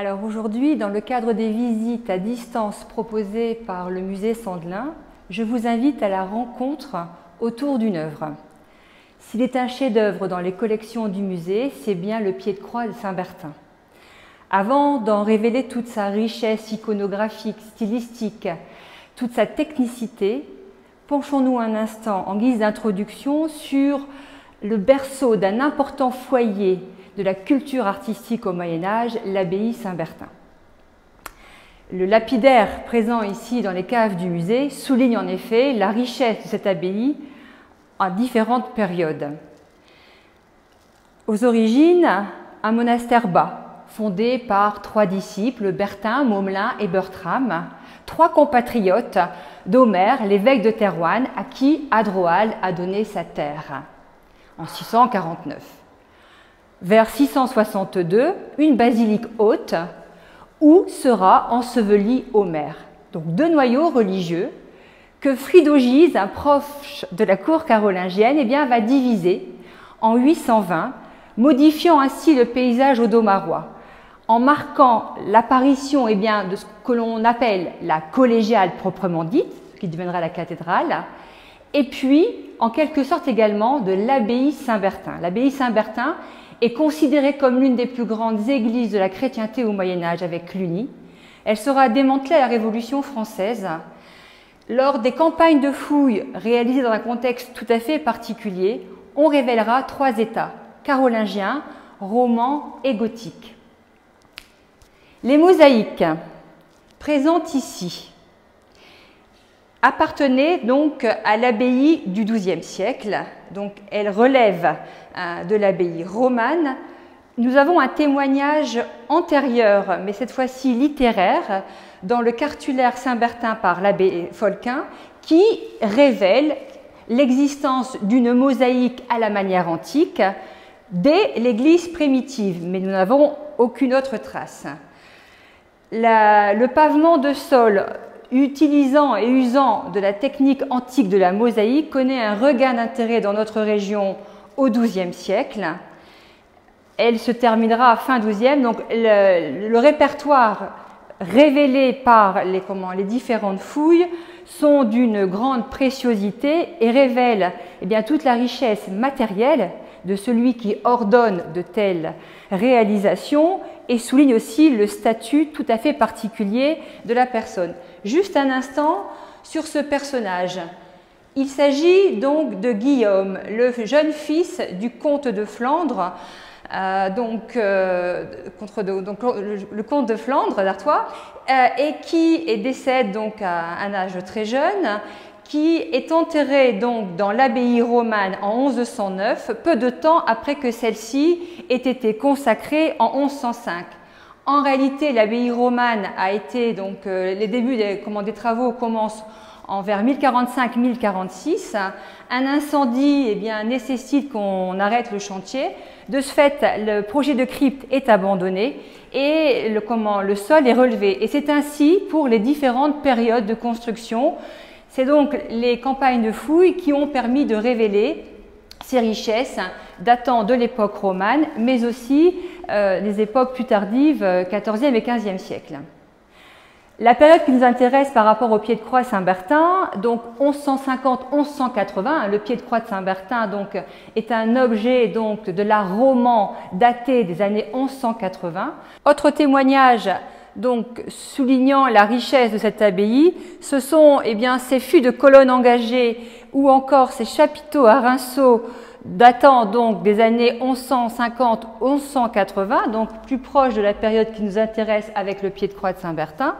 Alors aujourd'hui, dans le cadre des visites à distance proposées par le musée Sandelin, je vous invite à la rencontre autour d'une œuvre. S'il est un chef-d'œuvre dans les collections du musée, c'est bien le Pied-de-Croix de Saint-Bertin. Avant d'en révéler toute sa richesse iconographique, stylistique, toute sa technicité, penchons-nous un instant en guise d'introduction sur le berceau d'un important foyer de la culture artistique au Moyen-Âge, l'abbaye Saint-Bertin. Le lapidaire présent ici dans les caves du musée souligne en effet la richesse de cette abbaye à différentes périodes. Aux origines, un monastère bas, fondé par trois disciples, Bertin, Momelin et Bertram, trois compatriotes d'Omer, l'évêque de Thérouanne, à qui Adroald a donné sa terre en 649. Vers 662, une basilique haute où sera enseveli Omer. Donc deux noyaux religieux que Fridogise, un proche de la cour carolingienne, va diviser en 820, modifiant ainsi le paysage audomarois, en marquant l'apparition de ce que l'on appelle la collégiale proprement dite, qui deviendra la cathédrale, et puis en quelque sorte également de l'abbaye Saint-Bertin. L'abbaye Saint-Bertin est considérée comme l'une des plus grandes églises de la chrétienté au Moyen-Âge avec Cluny. Elle sera démantelée à la Révolution française. Lors des campagnes de fouilles réalisées dans un contexte tout à fait particulier, on révélera trois états, carolingien, roman et gothique. Les mosaïques présentes ici appartenaient donc à l'abbaye du XIIe siècle, donc elles relèvent de l'abbaye romane. Nous avons un témoignage antérieur, mais cette fois-ci littéraire, dans le cartulaire Saint-Bertin par l'abbé Folquin, qui révèle l'existence d'une mosaïque à la manière antique dès l'église primitive, mais nous n'avons aucune autre trace. Le pavement de sol utilisant et usant de la technique antique de la mosaïque connaît un regain d'intérêt dans notre région au XIIe siècle. Elle se terminera à fin XIIe, donc le répertoire révélé par les différentes fouilles sont d'une grande préciosité et révèlent toute la richesse matérielle de celui qui ordonne de telles réalisations et souligne aussi le statut tout à fait particulier de la personne. Juste un instant sur ce personnage. Il s'agit donc de Guillaume, le jeune fils du comte de Flandre, le comte de Flandre d'Artois, et qui décède donc à un âge très jeune, qui est enterré donc dans l'abbaye romane en 1109, peu de temps après que celle-ci ait été consacrée en 1105. En réalité, l'abbaye romane a été donc les débuts des travaux commencent vers 1045-1046. Un incendie nécessite qu'on arrête le chantier. De ce fait, le projet de crypte est abandonné et le sol est relevé. Et c'est ainsi pour les différentes périodes de construction. C'est donc les campagnes de fouilles qui ont permis de révéler ces richesses datant de l'époque romane, mais aussi des époques plus tardives, 14e et 15e siècle. La période qui nous intéresse par rapport au Pied-de-Croix Saint-Bertin, donc 1150-1180, le Pied-de-Croix de Saint-Bertin est un objet de l'art roman daté des années 1180. Autre témoignage soulignant la richesse de cette abbaye, ce sont ces fûts de colonnes engagées ou encore ces chapiteaux à rinceaux datant des années 1150-1180, donc plus proche de la période qui nous intéresse avec le Pied-de-Croix de Saint-Bertin,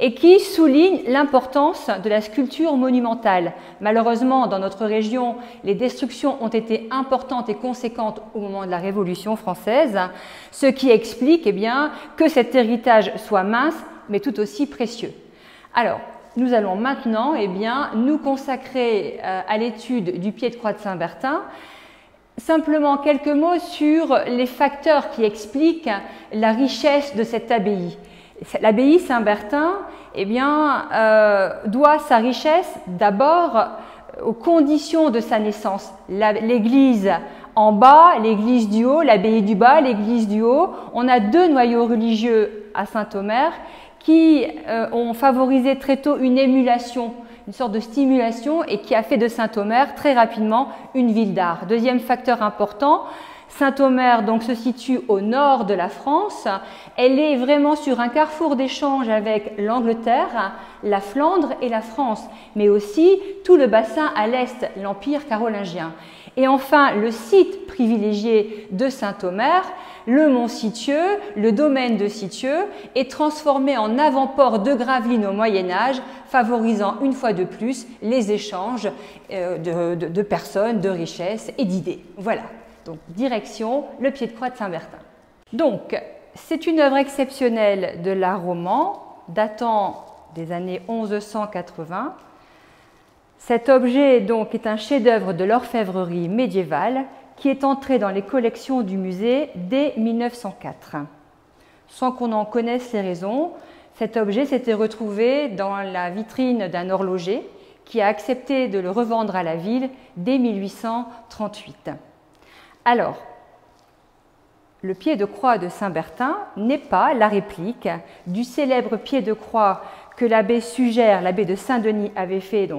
et qui souligne l'importance de la sculpture monumentale. Malheureusement, dans notre région, les destructions ont été importantes et conséquentes au moment de la Révolution française, ce qui explique que cet héritage soit mince, mais tout aussi précieux. Alors, nous allons maintenant nous consacrer à l'étude du Pied-de-Croix de Saint-Bertin. Simplement quelques mots sur les facteurs qui expliquent la richesse de cette abbaye. L'abbaye Saint-Bertin doit sa richesse d'abord aux conditions de sa naissance. L'église en bas, l'église du haut, l'abbaye du bas, l'église du haut. On a deux noyaux religieux à Saint-Omer qui ont favorisé très tôt une émulation, une sorte de stimulation et qui a fait de Saint-Omer très rapidement une ville d'art. Deuxième facteur important, Saint-Omer donc se situe au nord de la France. Elle est vraiment sur un carrefour d'échange avec l'Angleterre, la Flandre et la France, mais aussi tout le bassin à l'est, l'Empire carolingien. Et enfin, le site privilégié de Saint-Omer, le mont Cittieux, le domaine de Cittieux, est transformé en avant-port de Gravelines au Moyen-Âge, favorisant une fois de plus les échanges de personnes, de richesses et d'idées. Voilà. Donc, direction le pied de croix de Saint-Bertin. Donc, c'est une œuvre exceptionnelle de l'art roman, datant des années 1180. Cet objet donc est un chef-d'œuvre de l'orfèvrerie médiévale qui est entré dans les collections du musée dès 1904. Sans qu'on en connaisse les raisons, cet objet s'était retrouvé dans la vitrine d'un horloger qui a accepté de le revendre à la ville dès 1838. Alors, le pied de croix de Saint-Bertin n'est pas la réplique du célèbre pied de croix que l'abbé Sugère, l'abbé de Saint-Denis, avait fait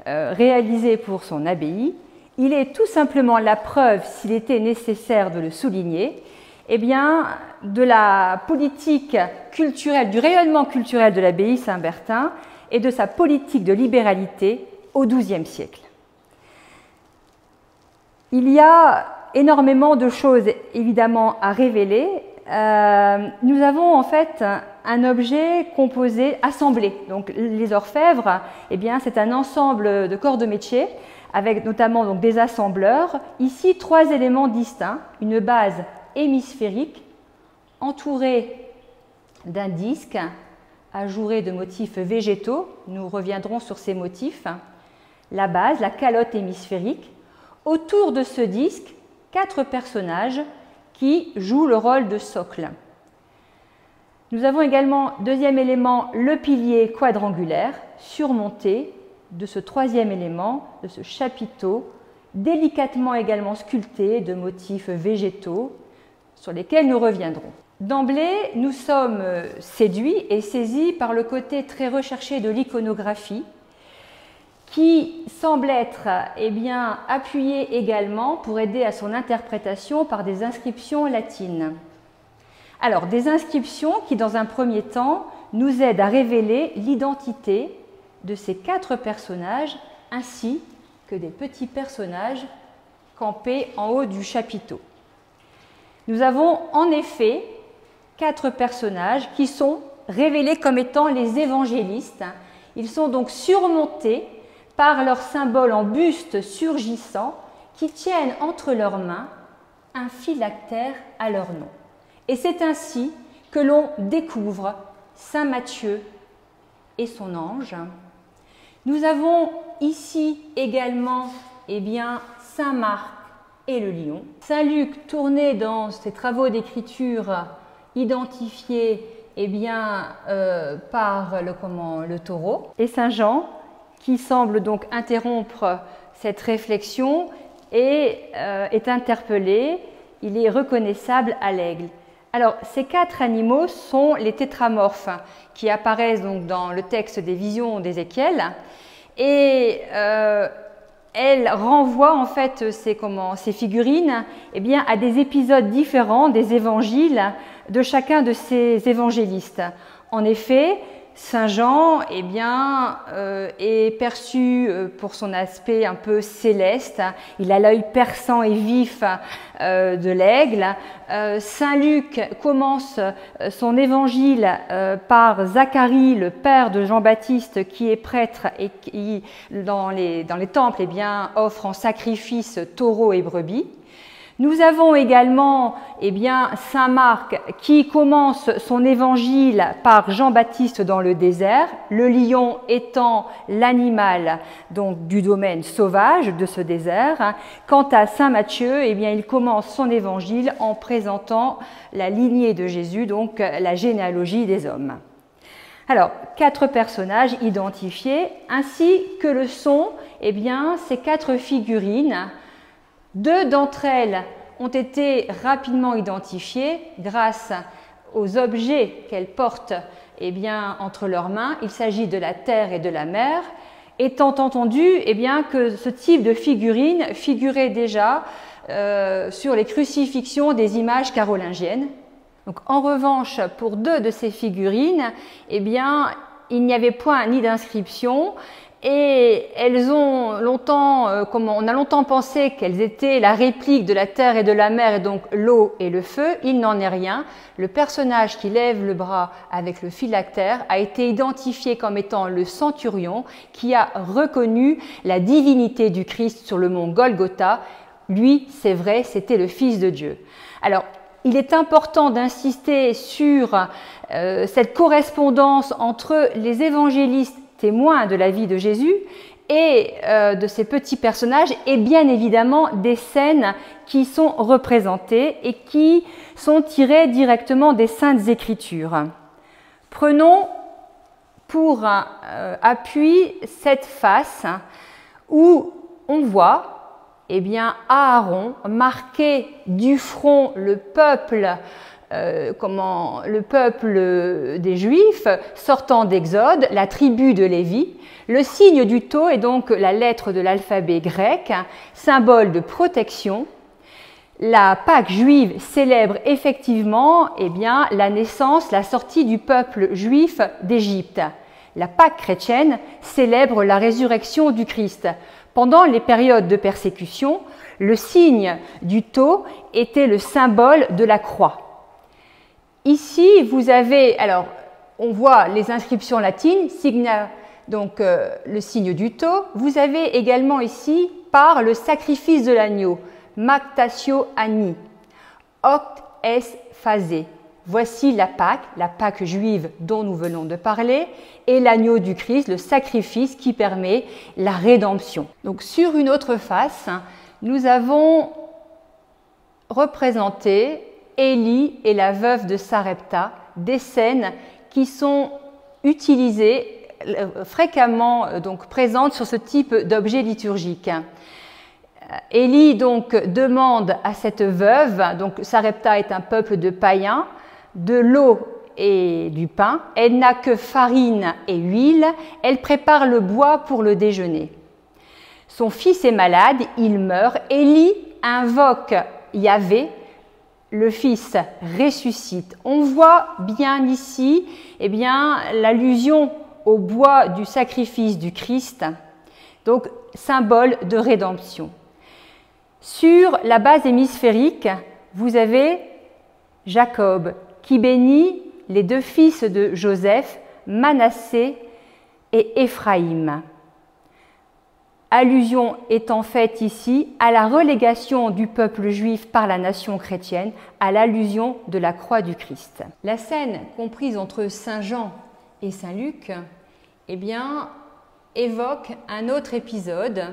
réalisé pour son abbaye. Il est tout simplement la preuve, s'il était nécessaire de le souligner, de la politique culturelle, du rayonnement culturel de l'abbaye Saint-Bertin et de sa politique de libéralité au XIIe siècle. Il y a énormément de choses évidemment à révéler. Nous avons en fait un objet composé, assemblé. Donc les orfèvres, c'est un ensemble de corps de métier avec notamment donc, des assembleurs. Ici, 3 éléments distincts, une base hémisphérique entourée d'un disque ajouré de motifs végétaux. Nous reviendrons sur ces motifs. La base, la calotte hémisphérique. Autour de ce disque, 4 personnages qui jouent le rôle de socle. Nous avons également, deuxième élément, le pilier quadrangulaire surmonté de ce 3e élément, de ce chapiteau, délicatement également sculpté de motifs végétaux sur lesquels nous reviendrons. D'emblée, nous sommes séduits et saisis par le côté très recherché de l'iconographie qui semble être appuyé également pour aider à son interprétation par des inscriptions latines. Alors, des inscriptions qui, dans un premier temps, nous aident à révéler l'identité de ces 4 personnages ainsi que des petits personnages campés en haut du chapiteau. Nous avons en effet 4 personnages qui sont révélés comme étant les évangélistes. Ils sont donc surmontés par leur symbole en buste surgissant qui tiennent entre leurs mains un phylactère à leur nom. Et c'est ainsi que l'on découvre Saint Matthieu et son ange. Nous avons ici également Saint Marc et le lion. Saint Luc, tourné dans ses travaux d'écriture, identifié par le taureau. Et Saint Jean, qui semble donc interrompre cette réflexion et est interpellé, il est reconnaissable à l'aigle. Alors, ces 4 animaux sont les tétramorphes qui apparaissent donc dans le texte des visions d'Ézéchiel et elles renvoient en fait ces figurines à des épisodes différents des évangiles de chacun de ces évangélistes. En effet, Saint Jean est perçu pour son aspect un peu céleste, il a l'œil perçant et vif de l'aigle. Saint Luc commence son évangile par Zacharie, le père de Jean-Baptiste, qui est prêtre et qui, dans les temples, offre en sacrifice taureaux et brebis. Nous avons également Saint Marc qui commence son évangile par Jean-Baptiste dans le désert, le lion étant l'animal donc du domaine sauvage de ce désert. Quant à Saint Matthieu, il commence son évangile en présentant la lignée de Jésus, donc la généalogie des hommes. Alors, 4 personnages identifiés, ainsi que le sont ces 4 figurines. 2 d'entre elles ont été rapidement identifiées grâce aux objets qu'elles portent eh bien, entre leurs mains, il s'agit de la terre et de la mer, étant entendu eh bien, que ce type de figurine figurait déjà sur les crucifixions des images carolingiennes. Donc, en revanche, pour deux de ces figurines, eh bien, il n'y avait point ni d'inscription et elles ont longtemps, on a longtemps pensé qu'elles étaient la réplique de la terre et de la mer et donc l'eau et le feu. Il n'en est rien. Le personnage qui lève le bras avec le phylactère a été identifié comme étant le centurion qui a reconnu la divinité du Christ sur le mont Golgotha. Lui, c'est vrai, c'était le Fils de Dieu. Alors, il est important d'insister sur cette correspondance entre les évangélistes témoins de la vie de Jésus et de ces petits personnages et bien évidemment des scènes qui sont représentées et qui sont tirées directement des Saintes Écritures. Prenons pour appui cette face où on voit eh bien, Aaron marquer du front le peuple des Juifs sortant d'Exode, la tribu de Lévi. Le signe du tau est donc la lettre de l'alphabet grec, symbole de protection. La Pâque juive célèbre effectivement eh bien, la naissance, la sortie du peuple juif d'Égypte. La Pâque chrétienne célèbre la résurrection du Christ. Pendant les périodes de persécution, le signe du tau était le symbole de la croix. Ici, vous avez, alors, on voit les inscriptions latines, signa, donc le signe du tau. Vous avez également ici, par le sacrifice de l'agneau, Mactatio Anni, Oct es phasé. Voici la Pâque juive dont nous venons de parler, et l'agneau du Christ, le sacrifice qui permet la rédemption. Donc sur une autre face, nous avons représenté Élie et la veuve de Sarepta, des scènes qui sont utilisées fréquemment, donc présentes sur ce type d'objet liturgique. Élie donc demande à cette veuve, donc Sarepta est un peuple de païens, de l'eau et du pain. Elle n'a que farine et huile. Elle prépare le bois pour le déjeuner. Son fils est malade, il meurt. Élie invoque Yahvé, le fils ressuscite. On voit bien ici eh bien, l'allusion au bois du sacrifice du Christ, donc symbole de rédemption. Sur la base hémisphérique, vous avez Jacob qui bénit les deux fils de Joseph, Manassé et Éphraïm. Allusion étant faite ici à la relégation du peuple juif par la nation chrétienne, à l'allusion de la croix du Christ. La scène comprise entre Saint Jean et Saint Luc eh bien, évoque un autre épisode,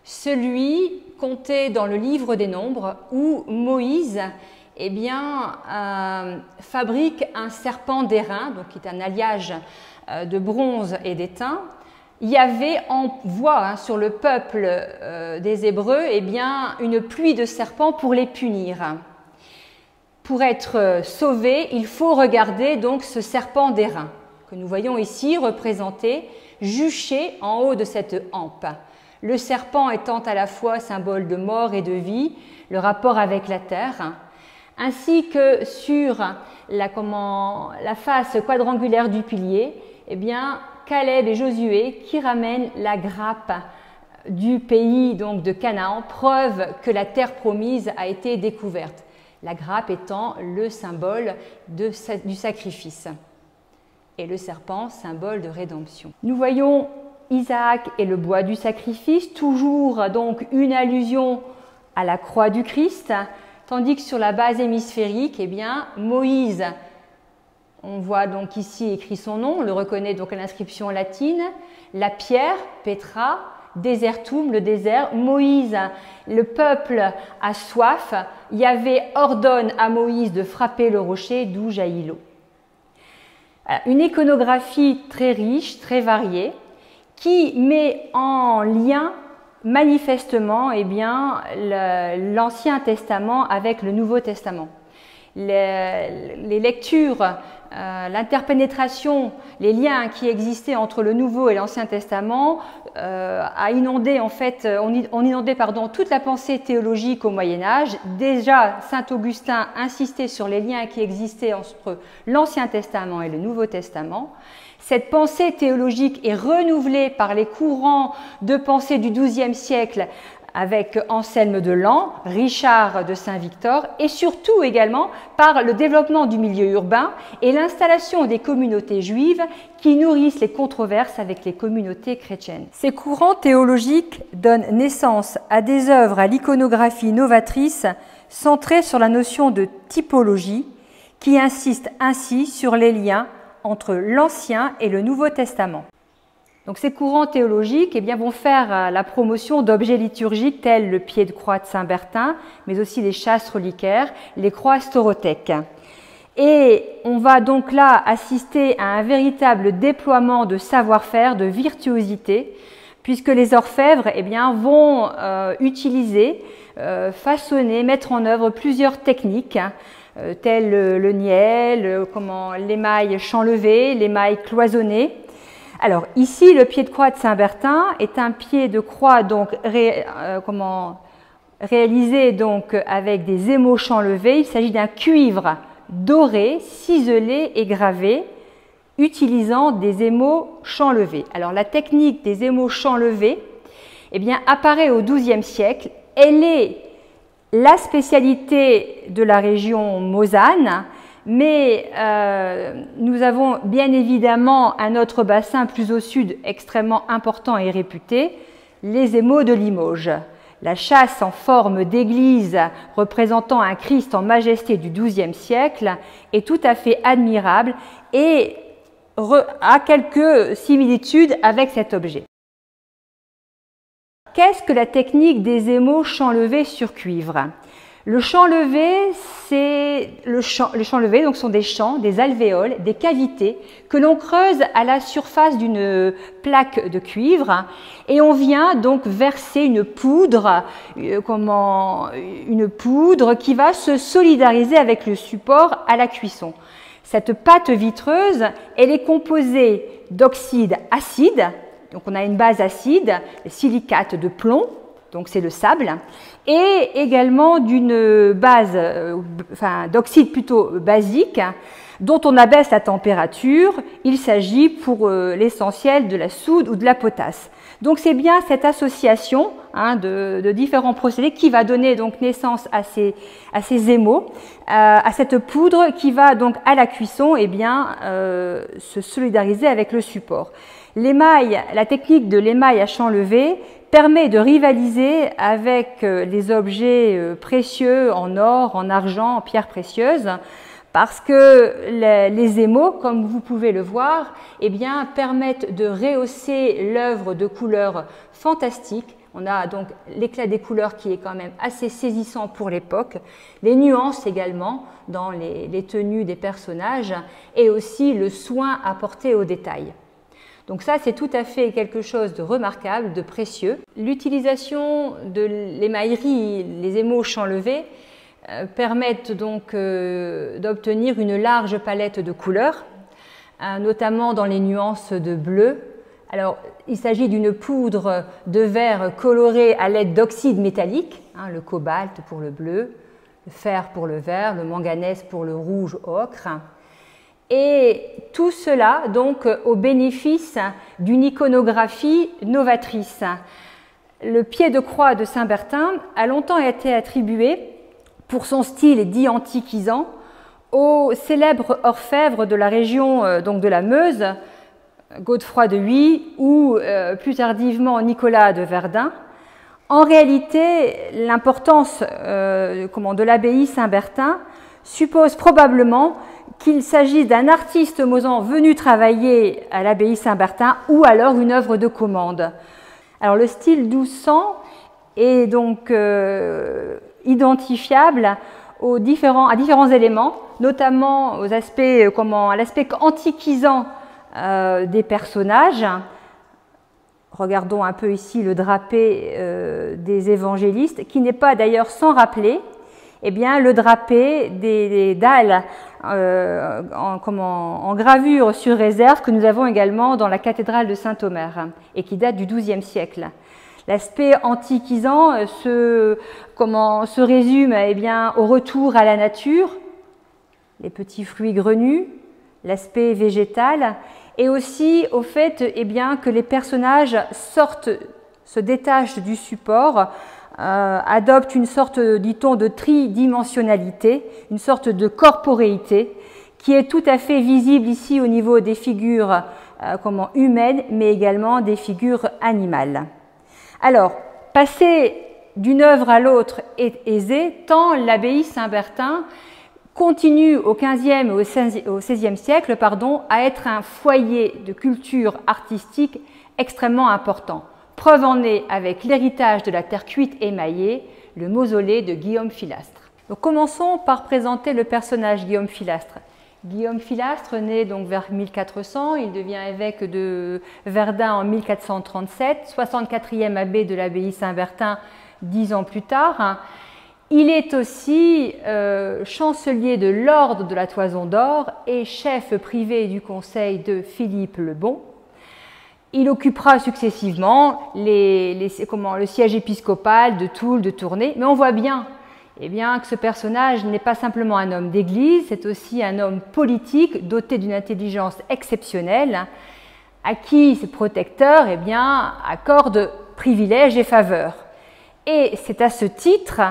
celui conté dans le livre des Nombres où Moïse eh bien, fabrique un serpent d'airain, donc qui est un alliage de bronze et d'étain. Yahvé envoie sur le peuple des Hébreux eh bien, une pluie de serpents pour les punir. Pour être sauvé, il faut regarder donc ce serpent d'airain que nous voyons ici représenté juché en haut de cette hampe. Le serpent étant à la fois symbole de mort et de vie, le rapport avec la terre, ainsi que sur la face quadrangulaire du pilier, eh bien, Caleb et Josué qui ramènent la grappe du pays donc de Canaan, preuve que la terre promise a été découverte. La grappe étant le symbole du sacrifice et le serpent, symbole de rédemption. Nous voyons Isaac et le bois du sacrifice, toujours donc une allusion à la croix du Christ, tandis que sur la base hémisphérique, eh bien, Moïse, on voit donc ici écrit son nom, on le reconnaît donc à l'inscription latine, la pierre, Petra, Désertum, le désert, Moïse, le peuple a soif, Yahvé ordonne à Moïse de frapper le rocher d'où jaillit l'eau. Une iconographie très riche, très variée, qui met en lien manifestement eh bien, l'Ancien Testament avec le Nouveau Testament. les lectures, l'interpénétration, les liens qui existaient entre le Nouveau et l'Ancien Testament a inondé toute la pensée théologique au Moyen Âge. Déjà, saint Augustin insistait sur les liens qui existaient entre l'Ancien Testament et le Nouveau Testament. Cette pensée théologique est renouvelée par les courants de pensée du XIIe siècle avec Anselme de Laon, Richard de Saint-Victor et surtout également par le développement du milieu urbain et l'installation des communautés juives qui nourrissent les controverses avec les communautés chrétiennes. Ces courants théologiques donnent naissance à des œuvres à l'iconographie novatrice centrées sur la notion de typologie qui insistent ainsi sur les liens entre l'Ancien et le Nouveau Testament. Donc ces courants théologiques vont faire la promotion d'objets liturgiques tels le pied de croix de Saint-Bertin, mais aussi les châsses reliquaires, les croix staurothèques. Et on va donc là assister à un véritable déploiement de savoir-faire, de virtuosité, puisque les orfèvres vont utiliser, façonner, mettre en œuvre plusieurs techniques, telles le niel, l'émail champ-levé, l'émail cloisonné. Alors ici, le pied de croix de Saint-Bertin est un pied de croix donc réalisé donc avec des émaux champ-levé. Il s'agit d'un cuivre doré, ciselé et gravé, utilisant des émaux champ-levé. Alors la technique des émaux champ-levé apparaît au XIIe siècle. Elle est la spécialité de la région Mosane. Mais nous avons bien évidemment un autre bassin plus au sud extrêmement important et réputé, les émaux de Limoges. La châsse en forme d'église représentant un Christ en majesté du XIIe siècle est tout à fait admirable et a quelques similitudes avec cet objet. Qu'est-ce que la technique des émaux champ-levé sur cuivre ? Le champ-levé, donc sont des champs, des alvéoles, des cavités que l'on creuse à la surface d'une plaque de cuivre et on vient donc verser une poudre qui va se solidariser avec le support à la cuisson. Cette pâte vitreuse, elle est composée d'oxyde acide, donc on a une base acide, le silicate de plomb, donc c'est le sable, et également d'une base, d'oxyde plutôt basique, dont on abaisse la température. Il s'agit pour l'essentiel de la soude ou de la potasse. Donc c'est bien cette association de différents procédés qui va donner donc naissance à ces émaux, à cette poudre qui va donc à la cuisson se solidariser avec le support. L'émail, la technique de l'émail à champ levé permet de rivaliser avec les objets précieux en or, en argent, en pierres précieuses, parce que les émaux, comme vous pouvez le voir, permettent de rehausser l'œuvre de couleurs fantastiques. On a donc l'éclat des couleurs qui est quand même assez saisissant pour l'époque, les nuances également dans les tenues des personnages et aussi le soin apporté aux détails. Donc ça, c'est tout à fait quelque chose de remarquable, de précieux. L'utilisation de l'émaillerie, les émaux champ-levé, permettent donc d'obtenir une large palette de couleurs, notamment dans les nuances de bleu. Alors, il s'agit d'une poudre de verre colorée à l'aide d'oxyde métallique, le cobalt pour le bleu, le fer pour le vert, le manganèse pour le rouge ocre. Et tout cela donc au bénéfice d'une iconographie novatrice. Le pied de croix de Saint-Bertin a longtemps été attribué, pour son style dit antiquisant, au célèbre orfèvre de la région donc de la Meuse, Godefroy de Huy, ou plus tardivement Nicolas de Verdun. En réalité, l'importance de l'abbaye Saint-Bertin suppose probablement qu'il s'agit d'un artiste mosan venu travailler à l'abbaye Saint-Bertin ou alors une œuvre de commande. Alors le style 1200 est donc identifiable à différents éléments, notamment à l'aspect antiquisant des personnages. Regardons un peu ici le drapé des évangélistes, qui n'est pas d'ailleurs sans rappeler eh bien, le drapé des dalles en gravure sur réserve que nous avons également dans la cathédrale de Saint-Omer et qui date du XIIe siècle. L'aspect antiquisant se résume eh bien, au retour à la nature, les petits fruits grenus, l'aspect végétal, et aussi au fait eh bien, que les personnages se détachent du support, adoptent une sorte, dit-on, de tridimensionnalité, une sorte de corporéité, qui est tout à fait visible ici au niveau des figures humaines, mais également des figures animales. Alors, passer d'une œuvre à l'autre est aisé, tant l'abbaye Saint-Bertin continue au XVe et au XVIe siècle à être un foyer de culture artistique extrêmement important. Preuve en est avec l'héritage de la terre cuite émaillée, le mausolée de Guillaume Filastre. Donc, commençons par présenter le personnage Guillaume Filastre. Guillaume Filastre naît donc vers 1400, il devient évêque de Verdun en 1437, 64e abbé de l'abbaye Saint-Bertin 10 ans plus tard. Il est aussi chancelier de l'ordre de la Toison d'Or et chef privé du conseil de Philippe le Bon. Il occupera successivement le siège épiscopal de Toul, de Tournai, mais on voit bien que ce personnage n'est pas simplement un homme d'église, c'est aussi un homme politique doté d'une intelligence exceptionnelle, à qui ses protecteurs accordent privilèges et faveurs. Et c'est à ce titre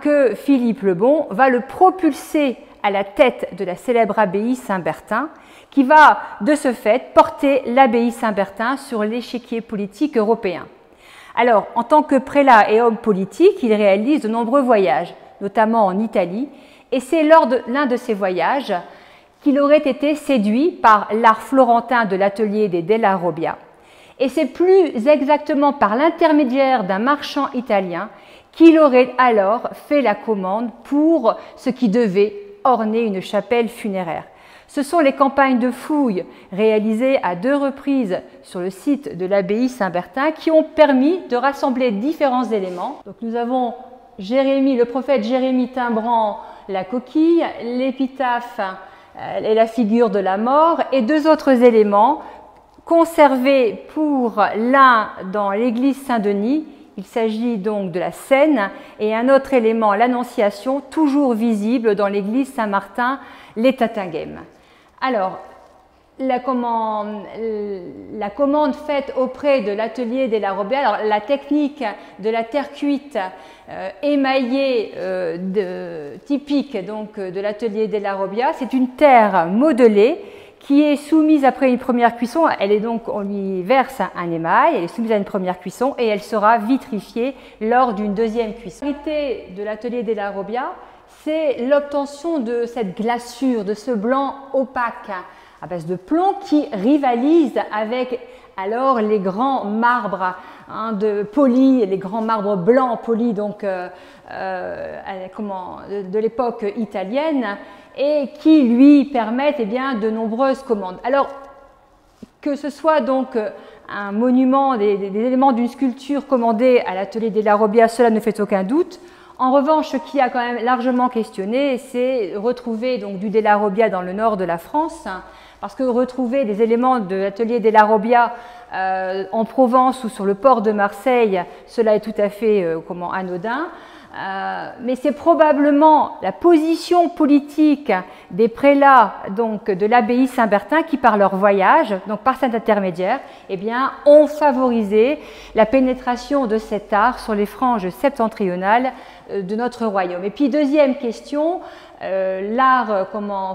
que Philippe le Bon va le propulser à la tête de la célèbre abbaye Saint-Bertin, qui va de ce fait porter l'abbaye Saint-Bertin sur l'échiquier politique européen. Alors, en tant que prélat et homme politique, il réalise de nombreux voyages, notamment en Italie, et c'est lors de l'un de ces voyages qu'il aurait été séduit par l'art florentin de l'atelier des Della Robbia. Et c'est plus exactement par l'intermédiaire d'un marchand italien qu'il aurait alors fait la commande pour ce qui devait orner une chapelle funéraire. Ce sont les campagnes de fouilles réalisées à 2 reprises sur le site de l'abbaye Saint-Bertin qui ont permis de rassembler différents éléments. Donc nous avons le prophète Jérémie timbrant la coquille, l'épitaphe et la figure de la mort et 2 autres éléments conservés pour l'un dans l'église Saint-Denis. Il s'agit donc de la scène et un autre élément, l'Annonciation, toujours visible dans l'église Saint-Martin, les Tatinghem. Alors, la commande faite auprès de l'atelier Della Robbia, alors la technique de la terre cuite émaillée typique donc, de l'atelier Della Robbia, c'est une terre modelée qui est soumise après une première cuisson. On lui verse un émail, elle est soumise à une première cuisson et elle sera vitrifiée lors d'une deuxième cuisson. La particularité de l'atelier Della Robbia, c'est l'obtention de cette glaçure, de ce blanc opaque à base de plomb qui rivalise avec alors les grands marbres polis, les grands marbres blancs polis donc, de l'époque italienne et qui lui permettent de nombreuses commandes. Alors, que ce soit donc un monument, des éléments d'une sculpture commandée à l'atelier Della Robbia, cela ne fait aucun doute. En revanche, ce qui a quand même largement questionné, c'est retrouver donc, du Della Robbia dans le nord de la France, parce que retrouver des éléments de l'atelier Della Robbia en Provence ou sur le port de Marseille, cela est tout à fait anodin. Mais c'est probablement la position politique des prélats donc, de l'abbaye Saint-Bertin qui, par leur voyage, donc par cet intermédiaire, ont favorisé la pénétration de cet art sur les franges septentrionales de notre royaume. Et puis, deuxième question, l'art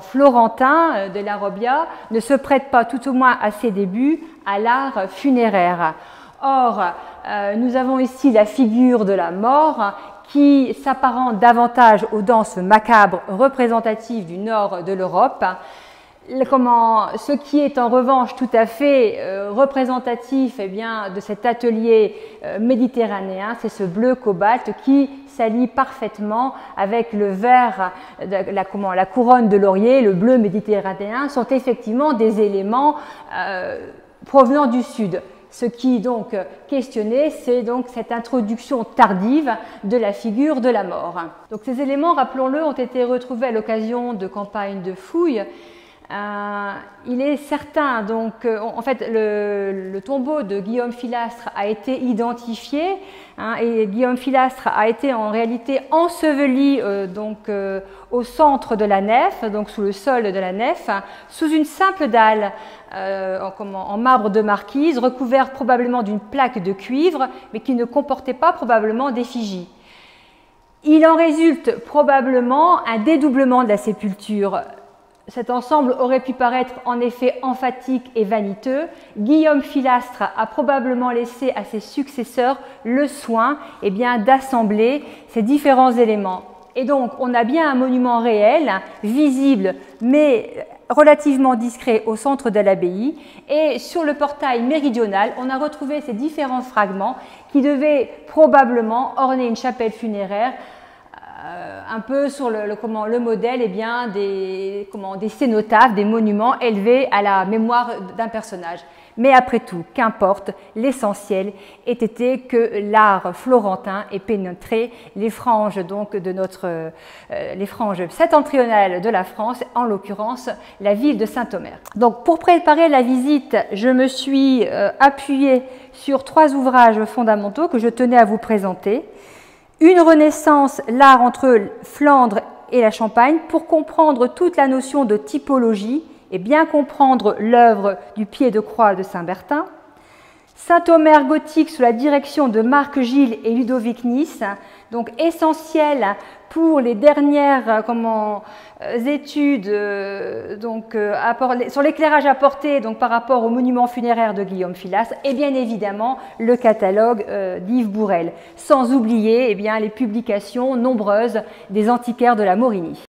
florentin de la Robbia ne se prête pas, tout au moins à ses débuts, à l'art funéraire. Or, nous avons ici la figure de la mort qui s'apparente davantage aux danses macabres représentatives du nord de l'Europe. Ce qui est en revanche tout à fait représentatif de cet atelier méditerranéen, c'est ce bleu cobalt qui s'allie parfaitement avec le vert, la couronne de laurier, le bleu méditerranéen, sont effectivement des éléments provenant du sud. Ce qui donc questionnait, c'est donc cette introduction tardive de la figure de la mort. Donc ces éléments, rappelons-le, ont été retrouvés à l'occasion de campagnes de fouilles. Il est certain, donc, en fait, le tombeau de Guillaume Filastre a été identifié, et Guillaume Filastre a été en réalité enseveli au centre de la nef, donc sous le sol de la nef, sous une simple dalle en marbre de marquise, recouverte probablement d'une plaque de cuivre, mais qui ne comportait pas probablement d'effigie. Il en résulte probablement un dédoublement de la sépulture. Cet ensemble aurait pu paraître en effet emphatique et vaniteux. Guillaume Filastre a probablement laissé à ses successeurs le soin d'assembler ces différents éléments. Et donc, on a bien un monument réel, visible, mais relativement discret au centre de l'abbaye. Et sur le portail méridional, on a retrouvé ces différents fragments qui devaient probablement orner une chapelle funéraire, un peu sur le modèle des cénotaphes, des monuments élevés à la mémoire d'un personnage. Mais après tout, qu'importe, l'essentiel était que l'art florentin ait pénétré les franges les franges septentrionales de la France, en l'occurrence la ville de Saint-Omer. Donc pour préparer la visite, je me suis appuyée sur 3 ouvrages fondamentaux que je tenais à vous présenter. Une renaissance, l'art entre Flandre et la Champagne, pour comprendre toute la notion de typologie et bien comprendre l'œuvre du pied de croix de Saint-Bertin. Saint-Omer gothique sous la direction de Marc Gilles et Ludovic Nice, donc essentiel pour les dernières études sur l'éclairage apporté par rapport au monument funéraire de Guillaume Filastre, et bien évidemment le catalogue d'Yves Bourrel, sans oublier les publications nombreuses des antiquaires de la Morinie.